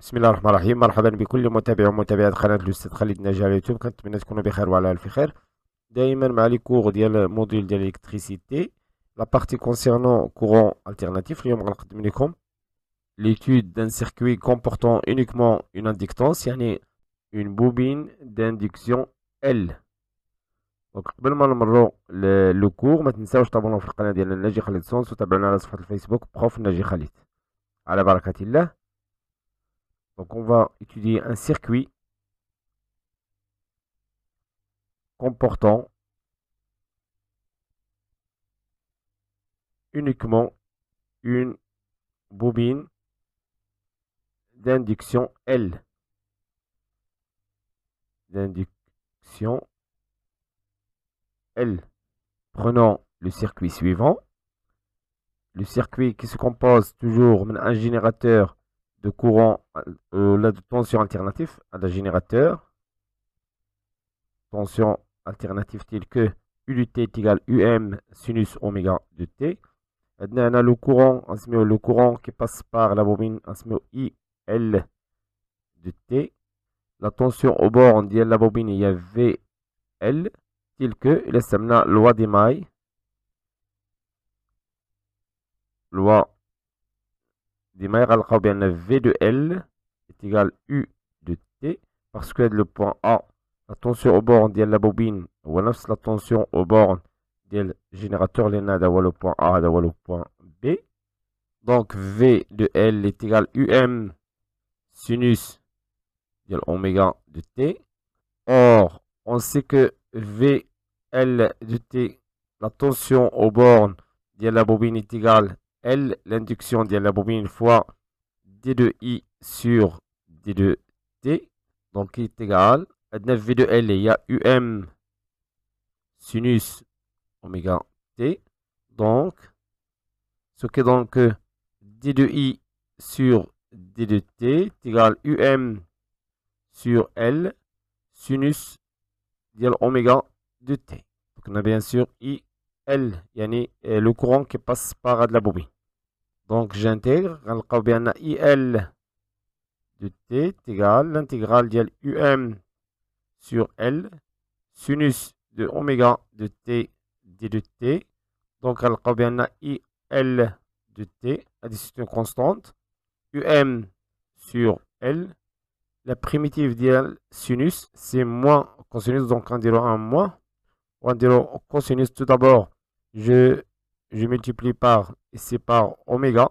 بسم الله الرحمن الرحيم. مرحبا بكل متابع ومتابعات قناة الأستاذ خالد الناجي على اليوتيوب. كنتمنى تكونوا بخير وعلى ألف خير. دائما مع لي كور ديال موديل ديال الإلكتريسيتي، لا بارتي كونسيرنون كورون التيرناتيف. اليوم غنقدم لكم l'étude d'un circuit comportant uniquement une inductance، يعني une bobine d'induction L. دونك قبل ما نمروا لو كور ما تنساوش تابوناو في القناة ديالنا الناجي خالد سونس وتابعونا على صفحة الفيسبوك بروف الناجي خالد. على بركة الله. Donc on va étudier un circuit comportant uniquement une bobine d'induction L. D'induction L. Prenons le circuit suivant. Le circuit qui se compose toujours d'un générateur de courant, de tension alternative à un générateur. Tension alternative telle que U de T est égal UM sinus oméga de T. On a le courant qui passe par la bobine, on se met IL de T. La tension au bord de la bobine, il y a VL, telle que la loi des mailles. Loi des mailles, on bien V de L est égal U de T, parce que le point A, la tension au bord de la bobine, ou la tension au bord du générateur, le point A, le point B. Donc V de L est égal UM sinus de oméga de T. Or, on sait que VL de T, la tension au bord de la bobine est égale L, l'induction de la bobine fois D de I sur D de T. Donc, il est égal à V de L, il y a UM sinus oméga T. Donc, ce qui est donc D de I sur D de T est égal UM sur L sinus de oméga de T. Donc, on a bien sûr IL, yani le courant qui passe par la bobine. Donc, j'intègre, on a bien IL de T est égal l'intégrale de UM sur L sinus de oméga de T D de T. Donc, on a bien IL de T, c'est une constante. UM sur L. La primitive de sinus, c'est moins cosinus, donc on dirait un moins. On dirait cosinus, tout d'abord, je multiplie par ici par oméga,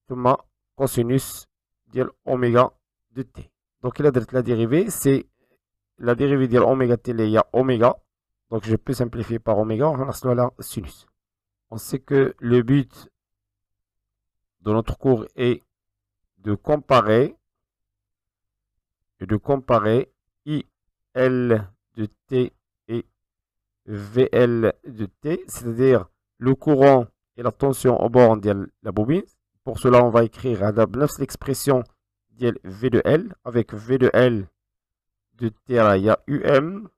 ma cosinus de oméga de T. Donc, il a la dérivée, c'est la dérivée de oméga T, il y a oméga. Donc, je peux simplifier par oméga, on a la sinus. On sait que le but de notre cours est de comparer IL de T et VL de T, c'est-à-dire le courant et la tension au bord de la bobine. Pour cela, on va écrire à l'expression de V de L. Avec V de L de T, il y a UM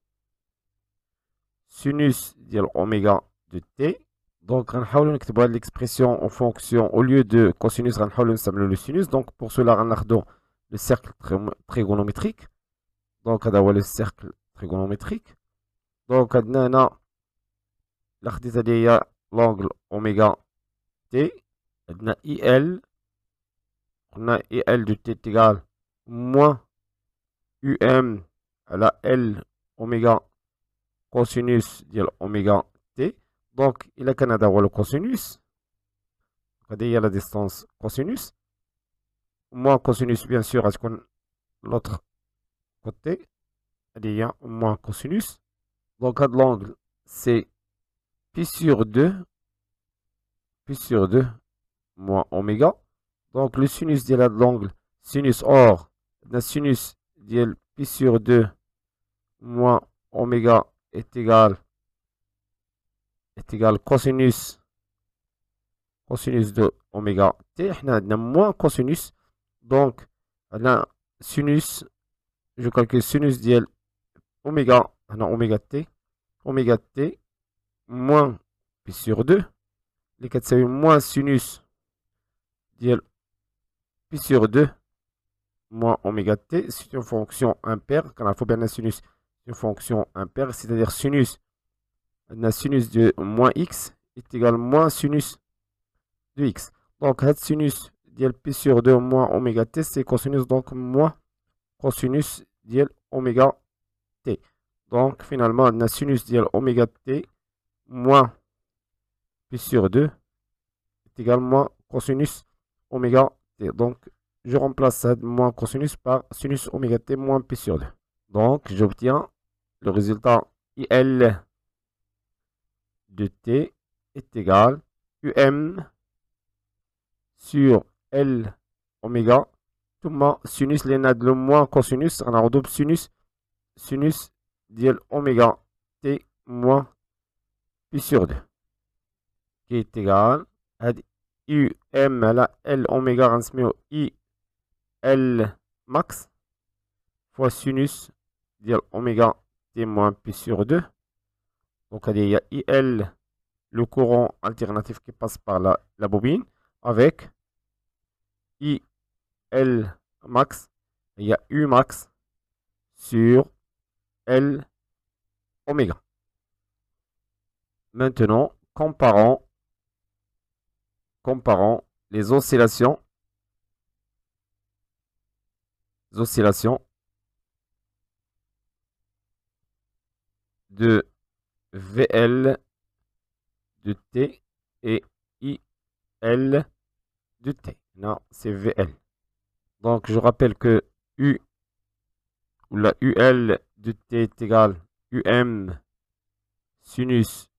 sinus de oméga de T. Donc, on va écrire l'expression en fonction, au lieu de cosinus, on va le sinus. Donc, pour cela, on a le cercle trigonométrique. Donc, on a le cercle trigonométrique. Donc, on a l'angle oméga T. On a IL. On a IL de T est égal moins UM à la L oméga cosinus de oméga T. Donc, il y a le cosinus. Il y a la distance cosinus. Moins cosinus, bien sûr, est-ce qu'on l'autre côté. Il y a moins cosinus. Donc, l'angle, c'est pi sur 2 moins oméga. Donc, le sinus de l'angle, sinus or, le sinus de pi sur 2 moins oméga est égal cosinus de oméga T. On a moins cosinus. Donc, on a sinus, je calcule sinus de oméga, on a oméga T moins pi sur 2. Les 4 c'est moins sinus de pi sur 2 moins oméga t, c'est une fonction impaire, quand il faut bien la sinus, une fonction impaire, c'est-à-dire la sinus de moins x est égal à moins sinus de x. Donc, cette sinus ديال pi sur 2 moins oméga t, c'est cosinus, donc moins cosinus ديال oméga t. Donc, finalement, la sinus ديال oméga t moins pi sur 2 est égal à moins cosinus oméga t. Donc, je remplace ça moins cosinus par sinus oméga t moins pi sur 2. Donc, j'obtiens le résultat IL de t est égal à UM sur L oméga ثم sinus لأن هاد لو موان كوسينوس غنعوضو بسينوس ديال اوميغا تي موان بي سور 2 كي تيغال هاد يو ام على ال اوميغا غنسميو اي ال ماكس فوا sinus ديال اوميغا تي موان بي سور 2. Donc هادي هي اي ال le courant alternatif qui passe par la bobine avec IL max, il y a U max sur L oméga. Maintenant, comparons les oscillations de VL de T et IL de T. Non, c'est VL. Donc, je rappelle que U ou la UL de T est égal UM sinus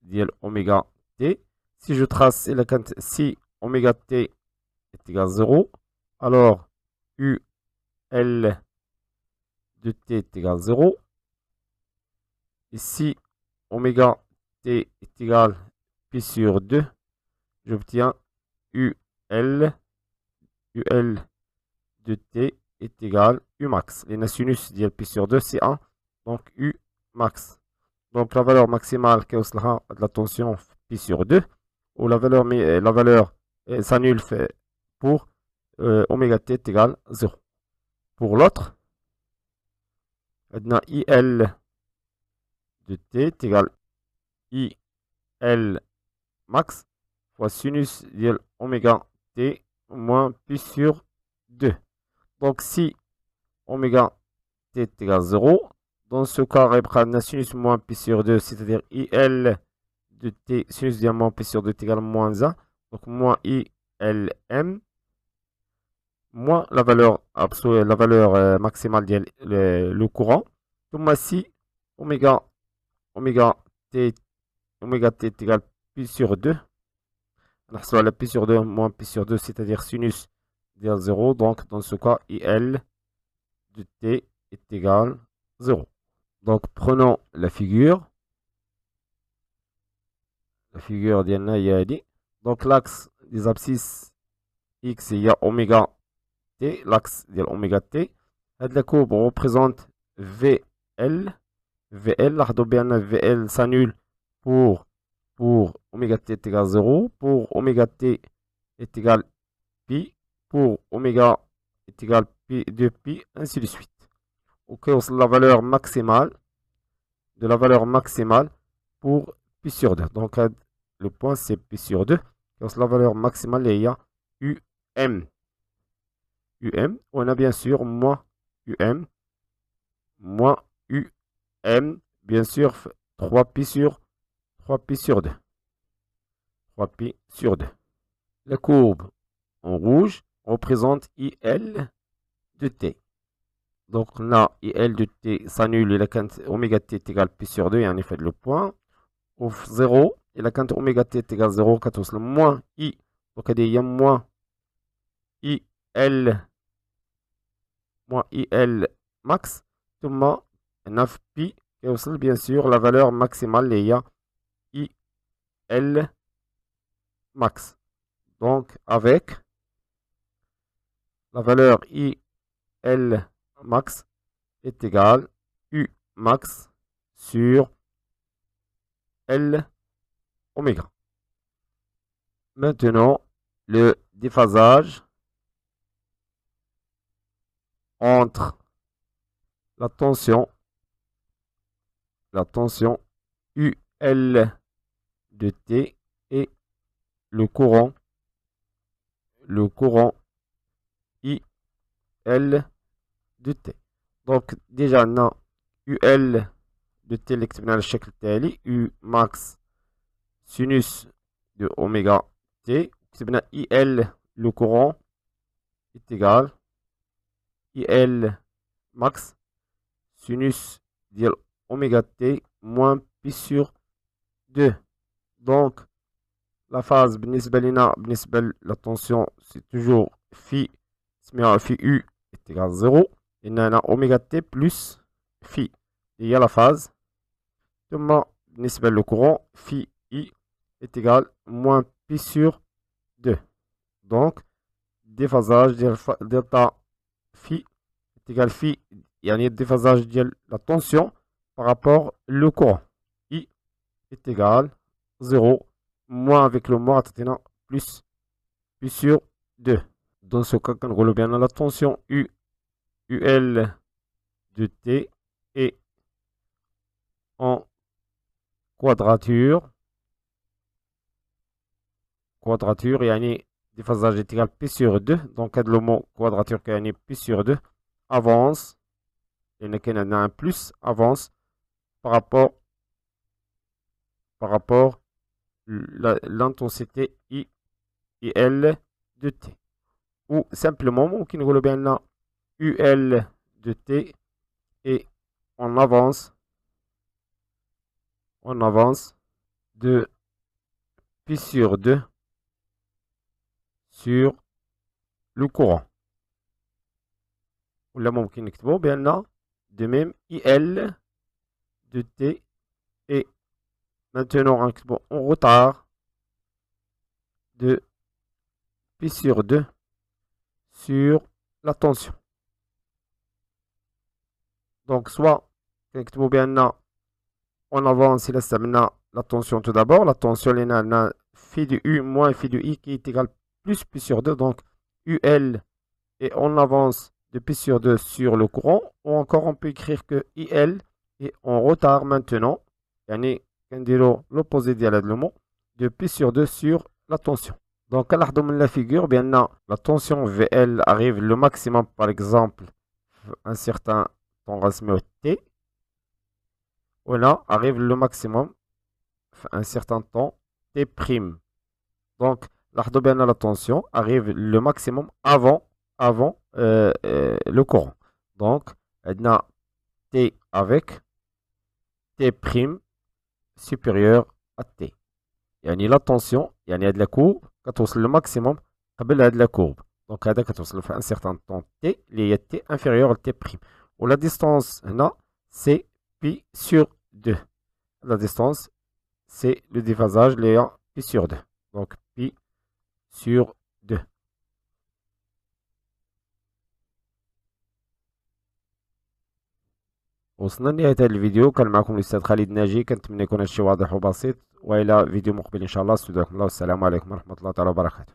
ديال oméga T. Si je trace si oméga T est égal à 0, alors UL de T est égal à 0. Et si oméga T est égal à pi sur 2, j'obtiens UL de T est égal à U max. Les sinus ديال pi sur 2 c'est 1, donc U max. Donc la valeur maximale qui est de la tension pi sur 2, ou la valeur s'annule pour oméga t est égal à 0. Pour l'autre, maintenant IL de t est égal à IL max fois sinus de oméga t moins pi sur 2. Donc si oméga t est égal à 0, dans ce cas, on prend la sinus moins pi sur 2, c'est-à-dire IL de t, sinus de moins pi sur 2 est égal à moins 1. Donc moins ILM, moins la valeur absolue, la valeur maximale de le courant. Donc si oméga t est égal à pi sur 2, on a la pi sur 2 moins pi sur 2, c'est-à-dire sinus de 0. Donc dans ce cas, IL de t est égal à 0. Donc prenons la figure. La figure d'Yanna Yadi. Donc l'axe des abscisses X, il y a oméga t, l'axe de oméga t. La courbe représente VL. VL, VL s'annule pour oméga t est égal à 0, pour oméga t est égal à pi, pour oméga est égal à pi 2 pi, ainsi de suite. Ok, on la valeur maximale de la valeur maximale pour pi sur 2. Donc le point c'est pi sur 2. Donc la valeur maximale il y a UM. UM, on a bien sûr moins UM, moins UM, bien sûr 3 pi sur 2. 3 pi sur 2. La courbe en rouge représente IL de T. Donc là, IL de T s'annule et la quinte oméga T est égal à pi sur 2, et en effet le point. Au 0, et la quinte oméga T est égal à 0, quand on moins I. Donc il y a moins IL max, tout 9 pi, et aussi bien sûr la valeur maximale, il y a IL max. Donc avec la valeur IL max est égale U max sur L oméga. Maintenant, le déphasage entre la tension UL de T et le courant IL de T. Donc déjà on a UL de T اللي كتبنا على الشكل التالي U max sinus de oméga T. كتبنا IL le courant est égal IL max sinus ديال oméga T moins pi sur 2. Donc la phase بالنسبة لنا بالنسبة la tension c'est toujours phi اسمها phi U est égal 0. Et on a oméga T plus phi. Il y a la phase. ثم بالنسبة le courant phi I est égal moins pi sur 2. Donc déphasage delta phi est égal phi. Il y a le déphasage de la tension par rapport au courant. I est égal 0 moins avec le moins plus pi sur 2. Dans ce cas, quand on regarde bien la tension UL de T est en quadrature, يعني déphasage est égal pi sur 2. Donc le mot quadrature qui est pi sur 2 avance, et il y a un plus avance par rapport l'intensité IL de T. Ou simplement, ممكن نقولوا بأن UL de T et on avance de pi sur 2 sur le courant. ولا ممكن نكتبوا بأن de même IL de T et maintenant en retard de pi sur 2 sur la tension. Donc soit on avance la tension tout d'abord. La tension est phi de U moins phi de I qui est égal plus pi sur 2. Donc UL et on avance de pi sur 2 sur le courant. Ou encore on peut écrire que IL est en retard maintenant. L'opposé de mot de pi sur 2 sur la tension. Donc, à la figure, bien la tension VL arrive le maximum, par exemple, un certain temps rasmé T. Ou là, arrive le maximum, un certain temps T'. Donc, la tension arrive le maximum avant le courant. Donc, on a T avec T' supérieur à T. يعني la tension يعني هاد la courbe كتوصل le maximum قبل هاد la courbe. Donc هذا كتوصل في un certain temps T اللي هي T inférieur à T'. و la distance هنا c'est pi sur 2. La distance c'est le déphasage اللي هي pi sur 2. Donc pi sur 2. وصلنا لنهاية هذا الفيديو. كان معكم الأستاذ خالد ناجي. كنتمنى يكون هادشي واضح وبسيط، وإلى فيديو مقبل إن شاء الله. استودعكم الله والسلام عليكم ورحمة الله تعالى وبركاته.